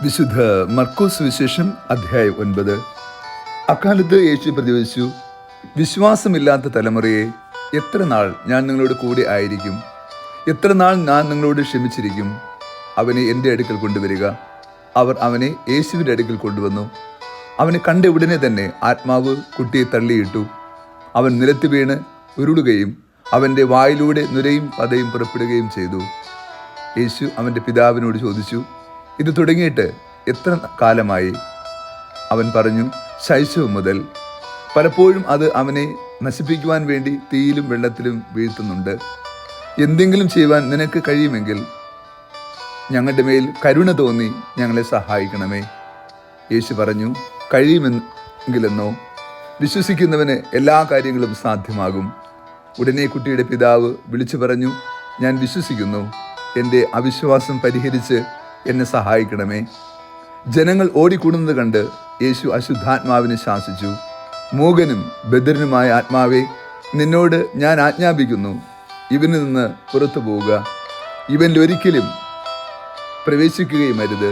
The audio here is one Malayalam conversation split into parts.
വിശുദ്ധ മർക്കോസ് വിശേഷം അധ്യായം 9. അക്കാലത്ത് യേശു പ്രതിവചിച്ചു, വിശ്വാസമില്ലാത്ത തലമുറയെ, എത്ര നാൾ ഞാൻ നിങ്ങളോട് കൂടെ ആയിരിക്കും? എത്ര നാൾ ഞാൻ നിങ്ങളോട് ക്ഷമിച്ചിരിക്കും? അവനെ എൻ്റെ അടുക്കൽ കൊണ്ടുവരിക. അവർ അവനെ യേശുവിൻ്റെ അടുക്കൽ കൊണ്ടുവന്നു. അവനെ കണ്ട ഉടനെ തന്നെ ആത്മാവ് കുട്ടിയെ തള്ളിയിട്ടു. അവൻ നിലത്ത് വീണ് ഉരുളുകയും അവൻ്റെ വായിലൂടെ നുരയും പതയും പുറപ്പെടുകയും ചെയ്തു. യേശു അവൻ്റെ പിതാവിനോട് ചോദിച്ചു, ഇത് തുടങ്ങിയിട്ട് എത്ര കാലമായി? അവൻ പറഞ്ഞു, ശൈശവം മുതൽ. പലപ്പോഴും അത് അവനെ നശിപ്പിക്കുവാൻ വേണ്ടി തീയിലും വെള്ളത്തിലും വീഴ്ത്തുന്നുണ്ട്. എന്തെങ്കിലും ചെയ്യുവാൻ നിനക്ക് കഴിയുമെങ്കിൽ ഞങ്ങളുടെ മേൽ കരുണ തോന്നി ഞങ്ങളെ സഹായിക്കണമേ. യേശു പറഞ്ഞു, കഴിയുമെങ്കിലെന്നോ? വിശ്വസിക്കുന്നവന് എല്ലാ കാര്യങ്ങളും സാധ്യമാകും. ഉടനെ കുട്ടിയുടെ പിതാവ് വിളിച്ചു പറഞ്ഞു, ഞാൻ വിശ്വസിക്കുന്നു, എൻ്റെ അവിശ്വാസം പരിഹരിച്ച് എന്നെ സഹായിക്കണമേ. ജനങ്ങൾ ഓടിക്കൂടുന്നത് കണ്ട് യേശു അശുദ്ധാത്മാവിനെ ശാസിച്ചു. മൂകനും ബധിരനുമായ ആത്മാവേ, നിന്നോട് ഞാൻ ആജ്ഞാപിക്കുന്നു, ഇവനിൽ നിന്ന് പുറത്തു പോവുക. ഇവനിൽ ഒരിക്കലും പ്രവേശിക്കുകയും അരുത്.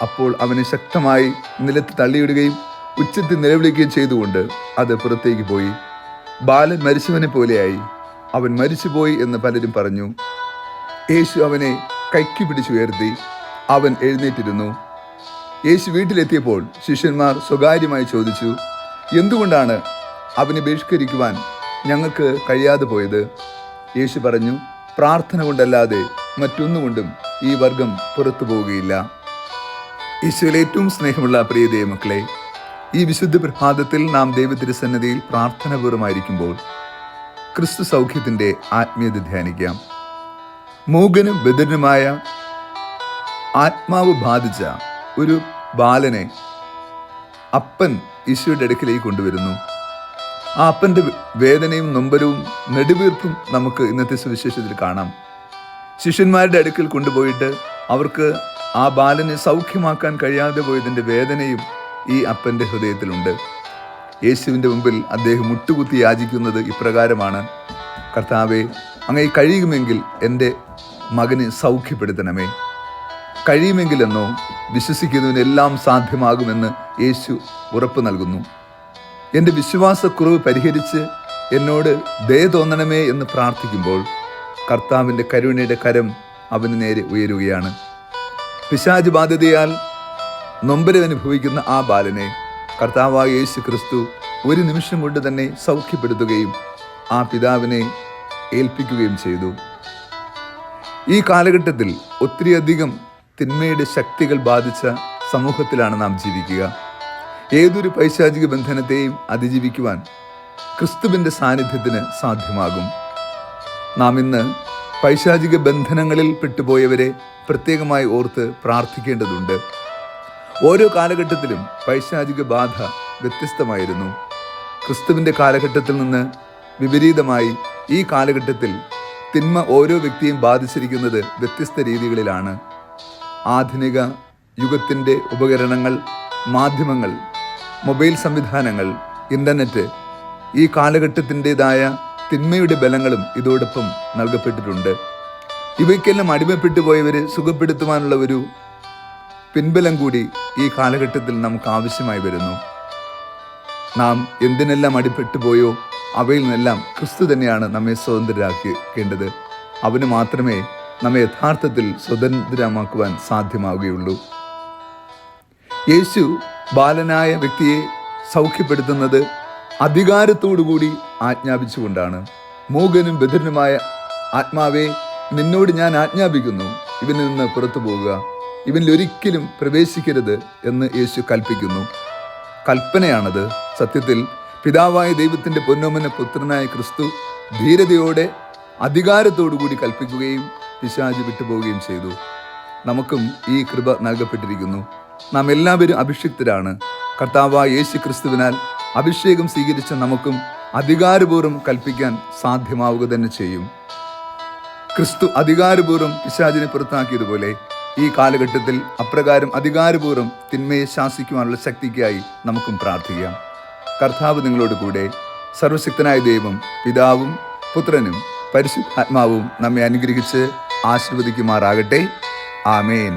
അപ്പോൾ അവനെ ശക്തമായി നിലത്ത് തള്ളിയിടുകയും ഉച്ചത്തിൽ നിലവിളിക്കുകയും ചെയ്തുകൊണ്ട് അത് പുറത്തേക്ക് പോയി. ബാലൻ മരിച്ചവനെ പോലെയായി. അവൻ മരിച്ചുപോയി എന്ന് പലരും പറഞ്ഞു. യേശു അവനെ കൈക്ക് പിടിച്ചുയർത്തി. അവൻ എഴുന്നേറ്റിരുന്നു. യേശു വീട്ടിലെത്തിയപ്പോൾ ശിഷ്യന്മാർ സ്വകാര്യമായി ചോദിച്ചു, എന്തുകൊണ്ടാണ് അവനെ ബഹിഷ്കരിക്കുവാൻ ഞങ്ങൾക്ക് കഴിയാതെ പോയത്? യേശു പറഞ്ഞു, പ്രാർത്ഥന കൊണ്ടല്ലാതെ മറ്റൊന്നുകൊണ്ടും ഈ വർഗം പുറത്തു പോവുകയില്ല. ഈശോയിൽ ഏറ്റവും സ്നേഹമുള്ള പ്രിയ ദൈവമക്കളെ, ഈ വിശുദ്ധ പ്രഭാതത്തിൽ നാം ദൈവതിരുസന്നിധിയിൽ പ്രാർത്ഥനാപൂർവമായിരിക്കുമ്പോൾ ക്രിസ്തു സൗഖ്യത്തിൻ്റെ ആത്മീയത ധ്യാനിക്കാം. മൂകനും ബധിരനുമായ ആത്മാവ് ബാധിച്ച ഒരു ബാലനെ അപ്പൻ ഈശോയുടെ അടുക്കിലേക്ക് കൊണ്ടുവരുന്നു. ആ അപ്പൻ്റെ വേദനയും നൊമ്പരവും നെടുവീർപ്പും നമുക്ക് ഇന്നത്തെ സുവിശേഷത്തിൽ കാണാം. ശിഷ്യന്മാരുടെ അടുക്കൽ കൊണ്ടുപോയിട്ട് അവർക്ക് ആ ബാലനെ സൗഖ്യമാക്കാൻ കഴിയാതെ പോയതിൻ്റെ വേദനയും ഈ അപ്പൻ്റെ ഹൃദയത്തിലുണ്ട്. യേശുവിൻ്റെ മുമ്പിൽ അദ്ദേഹം മുട്ടുകുത്തി യാചിക്കുന്നത് ഇപ്രകാരമാണ്, കർത്താവേ, അങ്ങേ കഴിയുമെങ്കിൽ എൻ്റെ മകനെ സൗഖ്യപ്പെടുത്തണമേ. കഴിയുമെങ്കിലെന്നോ? വിശ്വസിക്കുന്നതിനെല്ലാം സാധ്യമാകുമെന്ന് യേശു ഉറപ്പ് നൽകുന്നു. എൻ്റെ വിശ്വാസക്കുറവ് പരിഹരിച്ച് എന്നോട് ദയ തോന്നണമേ എന്ന് പ്രാർത്ഥിക്കുമ്പോൾ കർത്താവിൻ്റെ കരുണയുടെ കരം അവന് നേരെ ഉയരുകയാണ്. പിശാച് ബാധ്യതയാൽ നൊമ്പരം അനുഭവിക്കുന്ന ആ ബാലനെ കർത്താവായ യേശു ക്രിസ്തു ഒരു നിമിഷം കൊണ്ട് തന്നെ സൗഖ്യപ്പെടുത്തുകയും ആ പിതാവിനെ ഏൽപ്പിക്കുകയും ചെയ്തു. ഈ കാലഘട്ടത്തിൽ ഒത്തിരിയധികം തിന്മയുടെ ശക്തികൾ ബാധിച്ച സമൂഹത്തിലാണ് നാം ജീവിക്കുക. ഏതൊരു പൈശാചിക ബന്ധനത്തെയും അതിജീവിക്കുവാൻ ക്രിസ്തുവിൻ്റെ സാന്നിധ്യത്തിന് സാധ്യമാകും. നാം ഇന്ന് പൈശാചിക ബന്ധനങ്ങളിൽ പെട്ടുപോയവരെ പ്രത്യേകമായി ഓർത്ത് പ്രാർത്ഥിക്കേണ്ടതുണ്ട്. ഓരോ കാലഘട്ടത്തിലും പൈശാചിക ബാധ വ്യത്യസ്തമായിരുന്നു. ക്രിസ്തുവിൻ്റെ കാലഘട്ടത്തിൽ നിന്ന് വിപരീതമായി ഈ കാലഘട്ടത്തിൽ തിന്മ ഓരോ വ്യക്തിയും ബാധിച്ചിരിക്കുന്നത് വ്യത്യസ്ത രീതികളിലാണ്. ആധുനിക യുഗത്തിൻ്റെ ഉപകരണങ്ങൾ, മാധ്യമങ്ങൾ, മൊബൈൽ സംവിധാനങ്ങൾ, ഇൻ്റർനെറ്റ്, ഈ കാലഘട്ടത്തിൻ്റെതായ തിന്മയുടെ ബലങ്ങളും ഇതോടൊപ്പം നൽകപ്പെട്ടിട്ടുണ്ട്. ഇവയ്ക്കെല്ലാം അടിമപ്പെട്ടു പോയവരെ സുഖപ്പെടുത്തുവാനുള്ള ഒരു പിൻബലം കൂടി ഈ കാലഘട്ടത്തിൽ നമുക്ക് ആവശ്യമായി വരുന്നു. നാം എന്തിനെല്ലാം അടിപ്പെട്ടു പോയോ അവയിൽ നിന്നെല്ലാം ക്രിസ്തു തന്നെയാണ് നമ്മെ സ്വതന്ത്രരാക്കേണ്ടത്. അവന് മാത്രമേ നമ്മെ യഥാർത്ഥത്തിൽ സ്വതന്ത്രമാക്കുവാൻ സാധ്യമാവുകയുള്ളൂ. യേശു ബാലനായ വ്യക്തിയെ സൗഖ്യപ്പെടുത്തുന്നത് അധികാരത്തോടുകൂടി ആജ്ഞാപിച്ചുകൊണ്ടാണ്. മൂകനും ബധിരനുമായ ആത്മാവേ, നിന്നോട് ഞാൻ ആജ്ഞാപിക്കുന്നു, ഇവനിൽ നിന്ന് പുറത്തു പോവുക. ഇവനിൽ ഒരിക്കലും പ്രവേശിക്കരുത് എന്ന് യേശു കൽപ്പിക്കുന്നു. കൽപ്പനയാണത്. സത്യത്തിൽ പിതാവായ ദൈവത്തിൻ്റെ പൊന്നോമന പുത്രനായ ക്രിസ്തു ധീരതയോടെ അധികാരത്തോടുകൂടി കൽപ്പിക്കുകയും പിശാച് വിട്ടുപോവുകയും ചെയ്തു. നമുക്കും ഈ കൃപ നൽകപ്പെട്ടിരിക്കുന്നു. നാം എല്ലാവരും അഭിഷിക്തരാണ്. കർത്താവായ യേശു ക്രിസ്തുവിനാൽ അഭിഷേകം സ്വീകരിച്ച നമുക്കും അധികാരപൂർവ്വം കൽപ്പിക്കാൻ സാധ്യമാവുക തന്നെ ചെയ്യും. ക്രിസ്തു അധികാരപൂർവ്വം പിശാചിനെ പുറത്താക്കിയതുപോലെ ഈ കാലഘട്ടത്തിൽ അപ്രകാരം അധികാരപൂർവ്വം തിന്മയെ ശാസിക്കുവാനുള്ള ശക്തിക്കായി നമുക്കും പ്രാർത്ഥിക്കാം. കർത്താവ് നിങ്ങളോട് കൂടെ. സർവശക്തനായ ദൈവം പിതാവും പുത്രനും പരിശുദ്ധാത്മാവും നമ്മെ അനുഗ്രഹിച്ച് ആശീർവദിക്കുമാറാകട്ടെ. ആമേൻ.